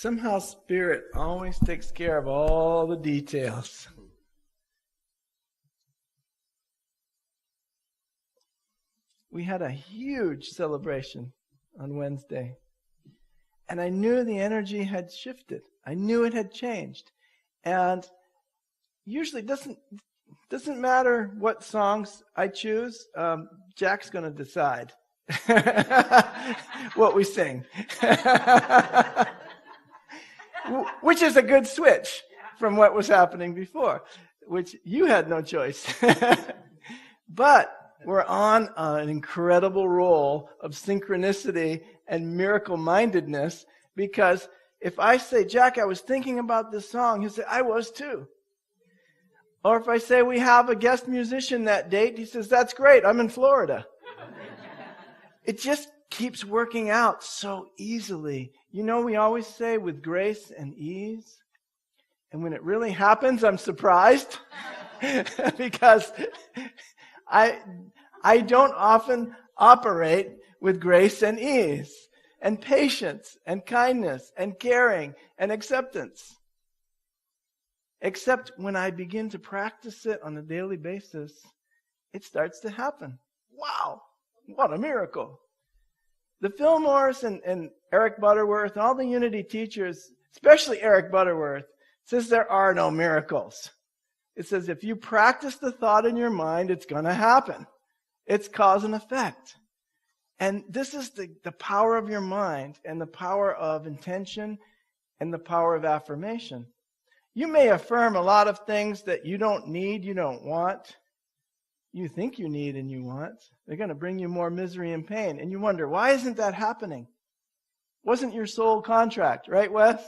Somehow Spirit always takes care of all the details. We had a huge celebration on Wednesday. And I knew the energy had shifted. I knew it had changed. And usually doesn't matter what songs I choose. Jack's going to decide what we sing. Which is a good switch from what was happening before, which you had no choice. But we're on an incredible roll of synchronicity and miracle-mindedness, because if I say, Jack, I was thinking about this song, he'll say, I was too. Or if I say, we have a guest musician that date, he says, that's great, I'm in Florida. It just keeps working out so easily. You know, we always say with grace and ease. And when it really happens, I'm surprised because I don't often operate with grace and ease and patience and kindness and caring and acceptance. Except when I begin to practice it on a daily basis, it starts to happen. Wow, what a miracle. The Fillmores and Eric Butterworth, all the Unity teachers, especially Eric Butterworth, says there are no miracles. It says if you practice the thought in your mind, it's going to happen. It's cause and effect. And this is the power of your mind and the power of intention and the power of affirmation. You may affirm a lot of things that you don't need, you don't want. You think you need and you want. They're going to bring you more misery and pain. And you wonder, why isn't that happening? Wasn't your soul contract, right, Wes?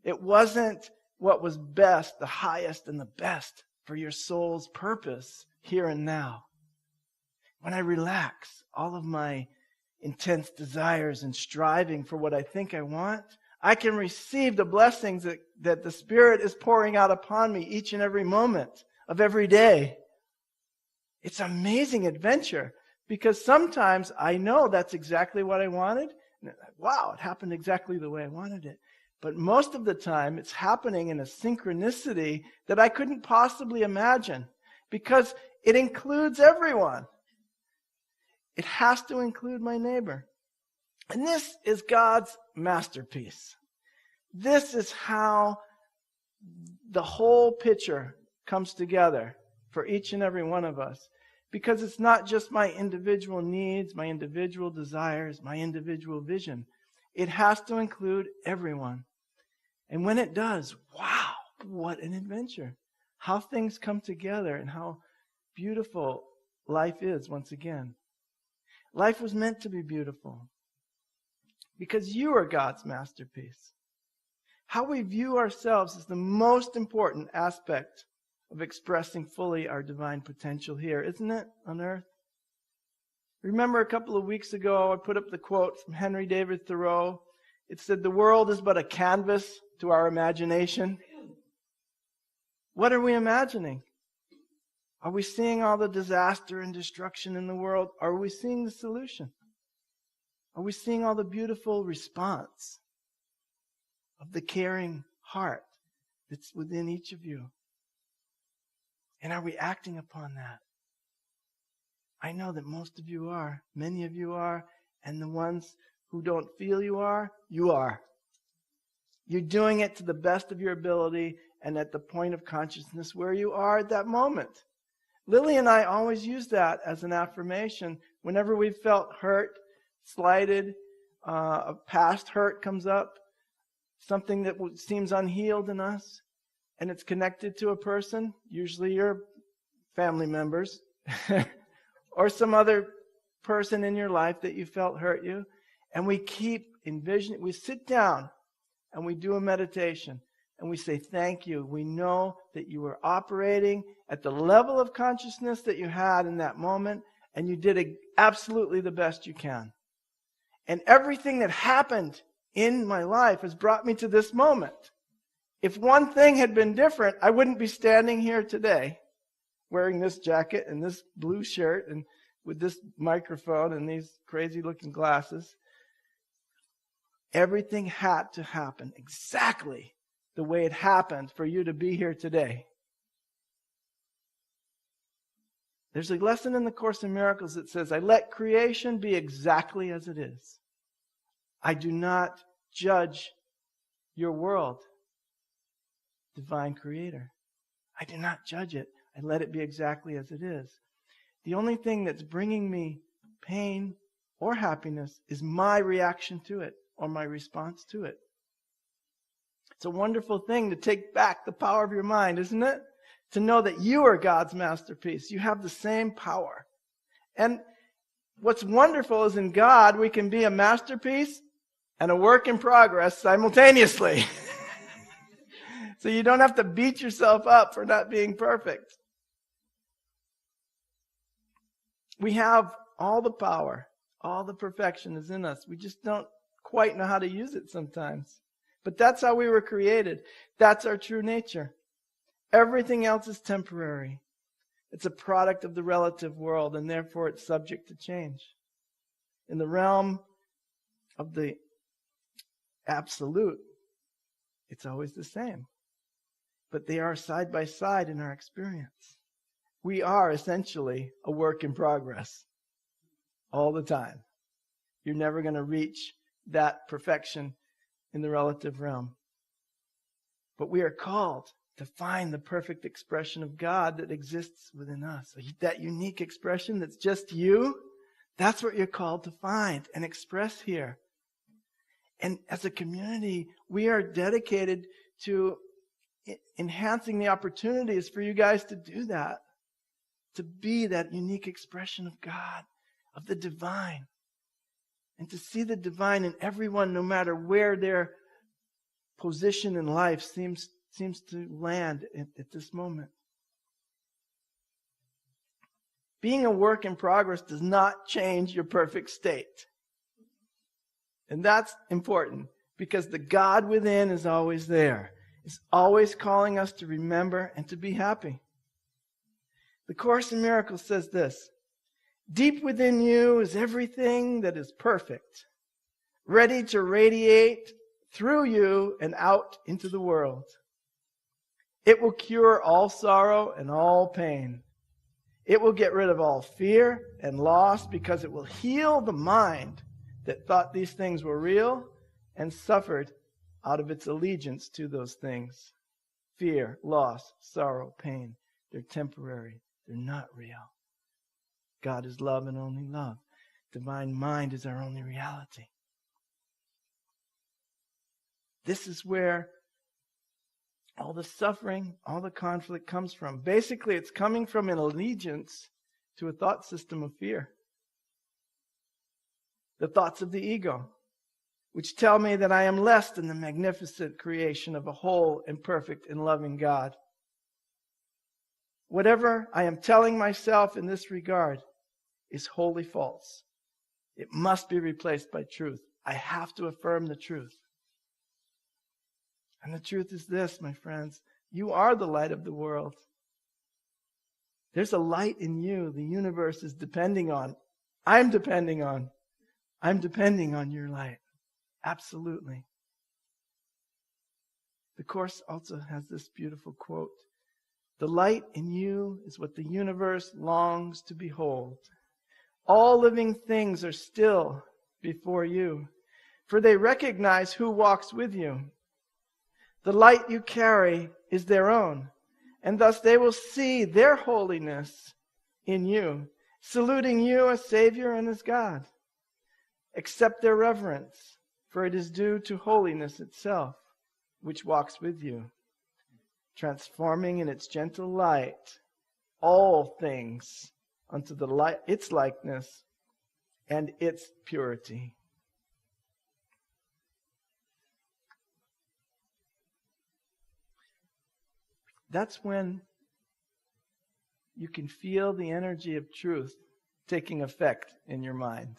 It wasn't what was best, the highest and the best for your soul's purpose here and now. When I relax all of my intense desires and striving for what I think I want, I can receive the blessings that the Spirit is pouring out upon me each and every moment of every day. It's an amazing adventure, because sometimes I know that's exactly what I wanted. Wow, it happened exactly the way I wanted it. But most of the time, it's happening in a synchronicity that I couldn't possibly imagine, because it includes everyone. It has to include my neighbor. And this is God's masterpiece. This is how the whole picture comes together for each and every one of us. Because it's not just my individual needs, my individual desires, my individual vision. It has to include everyone. And when it does, wow, what an adventure. How things come together and how beautiful life is once again. Life was meant to be beautiful because you are God's masterpiece. How we view ourselves is the most important aspect of expressing fully our divine potential here, isn't it, on earth? Remember a couple of weeks ago, I put up the quote from Henry David Thoreau. It said, the world is but a canvas to our imagination. What are we imagining? Are we seeing all the disaster and destruction in the world? Are we seeing the solution? Are we seeing all the beautiful response of the caring heart that's within each of you? And are we acting upon that? I know that most of you are. Many of you are. And the ones who don't feel you are, you are. You're doing it to the best of your ability and at the point of consciousness where you are at that moment. Lily and I always use that as an affirmation whenever we've felt hurt, slighted, a past hurt comes up, something that seems unhealed in us, and it's connected to a person, usually your family members, or some other person in your life that you felt hurt you, and we keep envisioning, we sit down and we do a meditation, and we say, thank you. We know that you were operating at the level of consciousness that you had in that moment, and you did absolutely the best you can. And everything that happened in my life has brought me to this moment. If one thing had been different, I wouldn't be standing here today wearing this jacket and this blue shirt and with this microphone and these crazy looking glasses. Everything had to happen exactly the way it happened for you to be here today. There's a lesson in the Course in Miracles that says, I let creation be exactly as it is. I do not judge your world, divine creator. I do not judge it. I let it be exactly as it is. The only thing that's bringing me pain or happiness is my reaction to it or my response to it. It's a wonderful thing to take back the power of your mind, isn't it? To know that you are God's masterpiece. You have the same power. And what's wonderful is in God, we can be a masterpiece and a work in progress simultaneously. So you don't have to beat yourself up for not being perfect. We have all the power, all the perfection is in us. We just don't quite know how to use it sometimes. But that's how we were created. That's our true nature. Everything else is temporary. It's a product of the relative world, and therefore it's subject to change. In the realm of the absolute, it's always the same. But they are side by side in our experience. We are essentially a work in progress all the time. You're never going to reach that perfection in the relative realm. But we are called to find the perfect expression of God that exists within us. That unique expression that's just you, that's what you're called to find and express here. And as a community, we are dedicated to enhancing the opportunities for you guys to do that. To be that unique expression of God, of the divine. And to see the divine in everyone, no matter where their position in life seems to land at this moment. Being a work in progress does not change your perfect state. And that's important because the God within is always there. It's always calling us to remember and to be happy. The Course in Miracles says this, deep within you is everything that is perfect, ready to radiate through you and out into the world. It will cure all sorrow and all pain. It will get rid of all fear and loss because it will heal the mind that thought these things were real and suffered out of its allegiance to those things. Fear, loss, sorrow, pain. They're temporary. They're not real. God is love and only love. Divine mind is our only reality. This is where all the suffering, all the conflict comes from. Basically, it's coming from an allegiance to a thought system of fear. The thoughts of the ego, which tell me that I am less than the magnificent creation of a whole and perfect and loving God. Whatever I am telling myself in this regard is wholly false. It must be replaced by truth. I have to affirm the truth. And the truth is this, my friends. You are the light of the world. There's a light in you the universe is depending on. I'm depending on your light. Absolutely. The Course also has this beautiful quote. The light in you is what the universe longs to behold. All living things are still before you, for they recognize who walks with you. The light you carry is their own, and thus they will see their holiness in you, saluting you as Savior and as God. Accept their reverence, for it is due to holiness itself, which walks with you, transforming in its gentle light all things unto its likeness and its purity. That's when you can feel the energy of truth taking effect in your mind.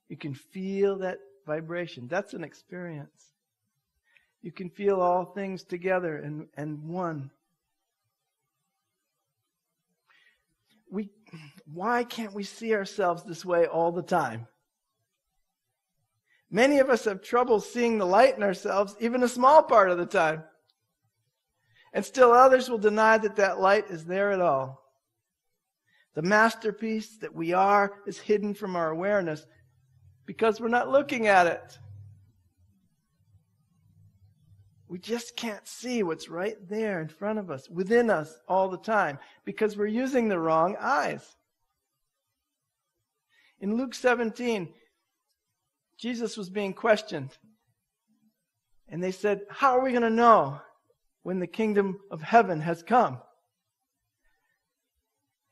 You can feel that vibration. That's an experience. You can feel all things together and one. Why can't we see ourselves this way all the time? Many of us have trouble seeing the light in ourselves, even a small part of the time. And still others will deny that that light is there at all. The masterpiece that we are is hidden from our awareness because we're not looking at it. We just can't see what's right there in front of us, within us all the time, because we're using the wrong eyes. In Luke 17, Jesus was being questioned. And they said, how are we going to know when the kingdom of heaven has come?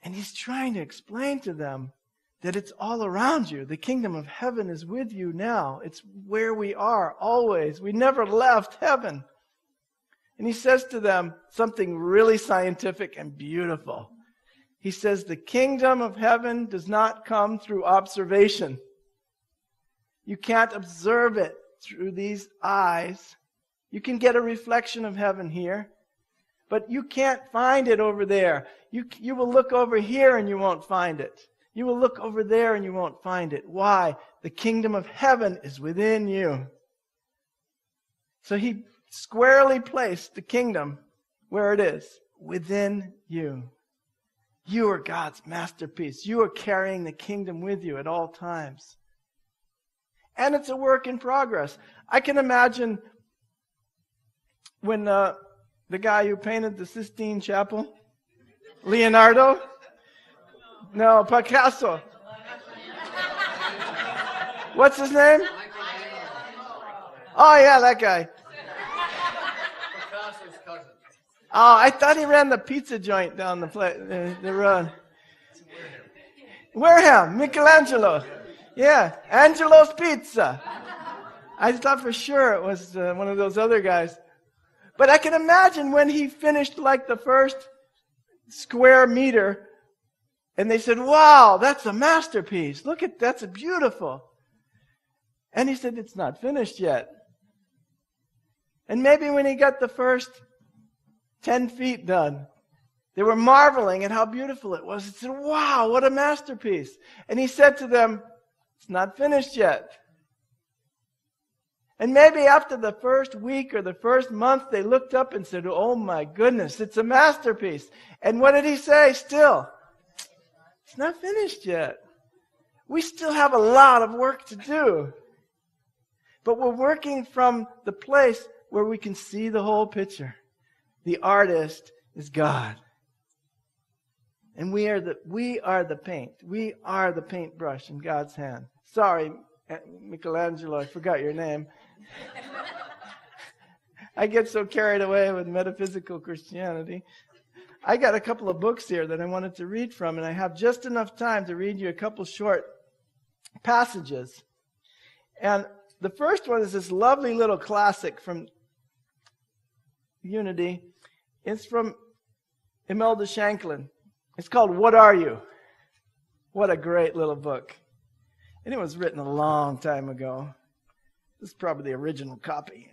And he's trying to explain to them that it's all around you. The kingdom of heaven is with you now. It's where we are always. We never left heaven. And he says to them something really scientific and beautiful. He says, the kingdom of heaven does not come through observation. You can't observe it through these eyes. You can get a reflection of heaven here, but you can't find it over there. You will look over here and you won't find it. You will look over there and you won't find it. Why? The kingdom of heaven is within you. So he squarely placed the kingdom where it is, within you. You are God's masterpiece. You are carrying the kingdom with you at all times. And it's a work in progress. I can imagine when the guy who painted the Sistine Chapel, Leonardo? No, Picasso. What's his name? Oh, yeah, that guy. Picasso's cousin. Oh, I thought he ran the pizza joint down the road. Wareham, Michelangelo. Yeah, Angelo's Pizza. I thought for sure it was one of those other guys. But I can imagine when he finished like the first square meter, and they said, wow, that's a masterpiece. Look at, that's beautiful. And he said, it's not finished yet. And maybe when he got the first 10 feet done, they were marveling at how beautiful it was. He said, wow, what a masterpiece. And he said to them, it's not finished yet. And maybe after the first week or the first month, they looked up and said, oh my goodness, it's a masterpiece. And what did he say? Still, it's not finished yet. We still have a lot of work to do. But we're working from the place where we can see the whole picture. The artist is God. And we are the paint. We are the paintbrush in God's hand. Sorry, Michelangelo, I forgot your name. I get so carried away with metaphysical Christianity. I got a couple of books here that I wanted to read from, and I have just enough time to read you a couple short passages. And the first one is this lovely little classic from Unity. It's from Imelda Shanklin. It's called What Are You? What a great little book. And it was written a long time ago. This is probably the original copy.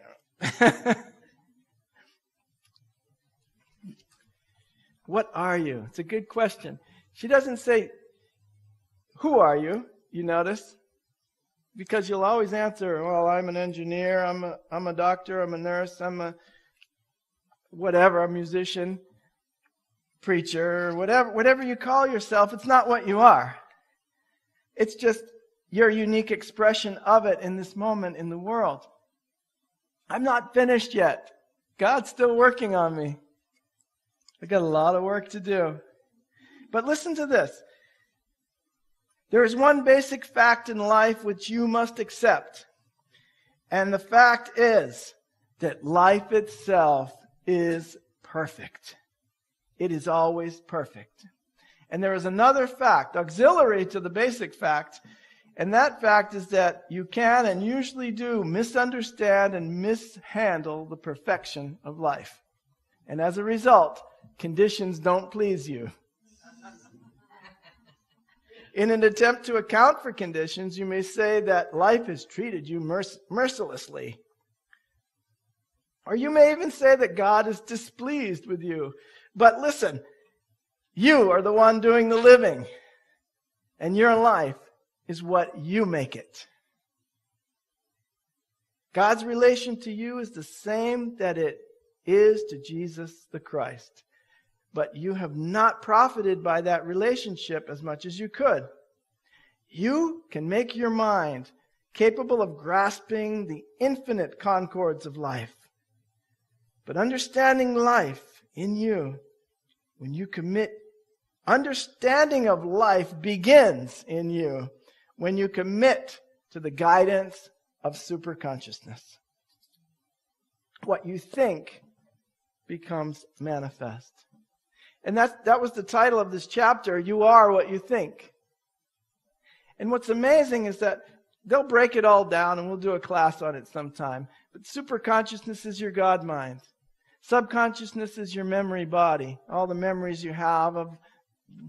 What are you? It's a good question. She doesn't say, who are you? You notice? Because you'll always answer, well, I'm an engineer, I'm a doctor, I'm a nurse, I'm a whatever, a musician, preacher, whatever you call yourself. It's not what you are. It's just your unique expression of it in this moment in the world. I'm not finished yet. God's still working on me. I've got a lot of work to do. But listen to this. There is one basic fact in life which you must accept. And the fact is that life itself is perfect. It is always perfect. And there is another fact, auxiliary to the basic fact, and that fact is that you can and usually do misunderstand and mishandle the perfection of life. And as a result, conditions don't please you. In an attempt to account for conditions, you may say that life has treated you mercilessly. Or you may even say that God is displeased with you. But listen, you are the one doing the living, and your life is what you make it. God's relation to you is the same that it is to Jesus the Christ. But you have not profited by that relationship as much as you could. You can make your mind capable of grasping the infinite concords of life. But understanding life in you, when you commit, understanding of life begins in you when you commit to the guidance of superconsciousness. What you think becomes manifest. And that was the title of this chapter, You Are What You Think. And what's amazing is that they'll break it all down, and we'll do a class on it sometime. But superconsciousness is your God mind. Subconsciousness is your memory body, all the memories you have of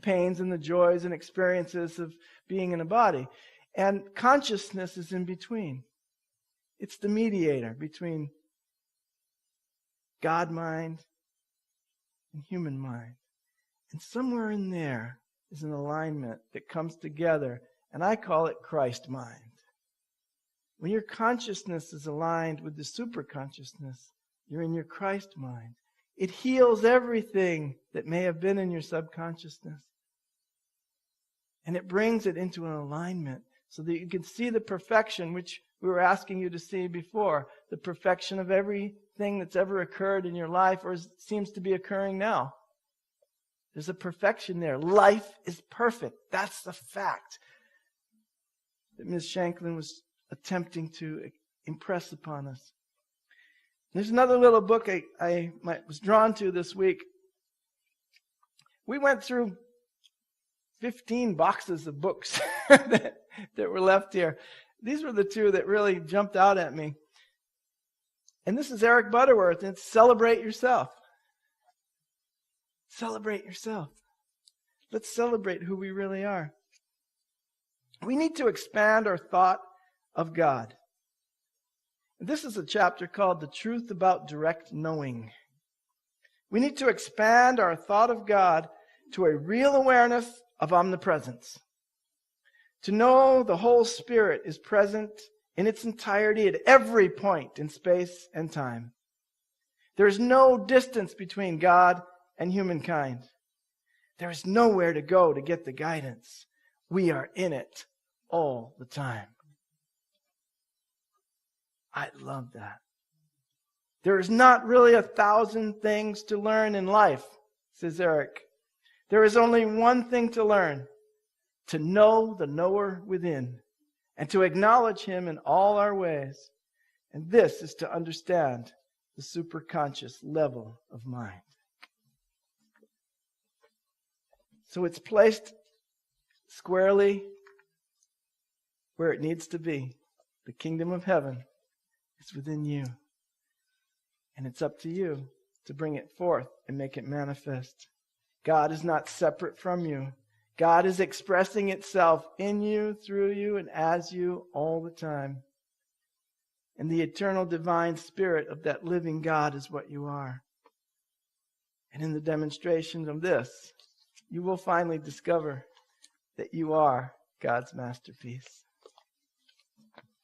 pains and the joys and experiences of being in a body. And consciousness is in between. It's the mediator between God mind and human mind. And somewhere in there is an alignment that comes together, and I call it Christ mind. When your consciousness is aligned with the superconsciousness, you're in your Christ mind. It heals everything that may have been in your subconsciousness. And it brings it into an alignment so that you can see the perfection which we were asking you to see before. The perfection of everything that's ever occurred in your life or seems to be occurring now. There's a perfection there. Life is perfect. That's the fact that Ms. Shanklin was attempting to impress upon us. There's another little book I was drawn to this week. We went through 15 boxes of books that were left here. These were the two that really jumped out at me. And this is Eric Butterworth, and it's Celebrate Yourself. Celebrate yourself. Let's celebrate who we really are. We need to expand our thought of God. This is a chapter called The Truth About Direct Knowing. We need to expand our thought of God to a real awareness of omnipresence. To know the whole Spirit is present in its entirety at every point in space and time. There is no distance between God and humankind. There is nowhere to go to get the guidance. We are in it all the time. I love that. There is not really 1,000 things to learn in life, says Eric. There is only one thing to learn, to know the knower within, and to acknowledge him in all our ways. And this is to understand the superconscious level of mind. So it's placed squarely where it needs to be. The kingdom of heaven is within you. And it's up to you to bring it forth and make it manifest. God is not separate from you. God is expressing itself in you, through you, and as you all the time. And the eternal divine spirit of that living God is what you are. And in the demonstration of this, you will finally discover that you are God's masterpiece.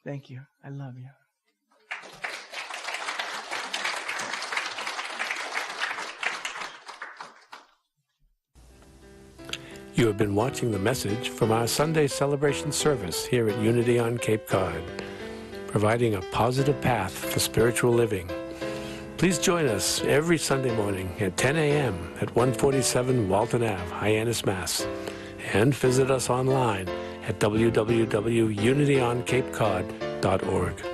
Thank you. I love you. You have been watching the message from our Sunday celebration service here at Unity on Cape Cod, providing a positive path for spiritual living. Please join us every Sunday morning at 10 a.m. at 147 Walton Ave, Hyannis, Mass. And visit us online at www.unityoncapecod.org.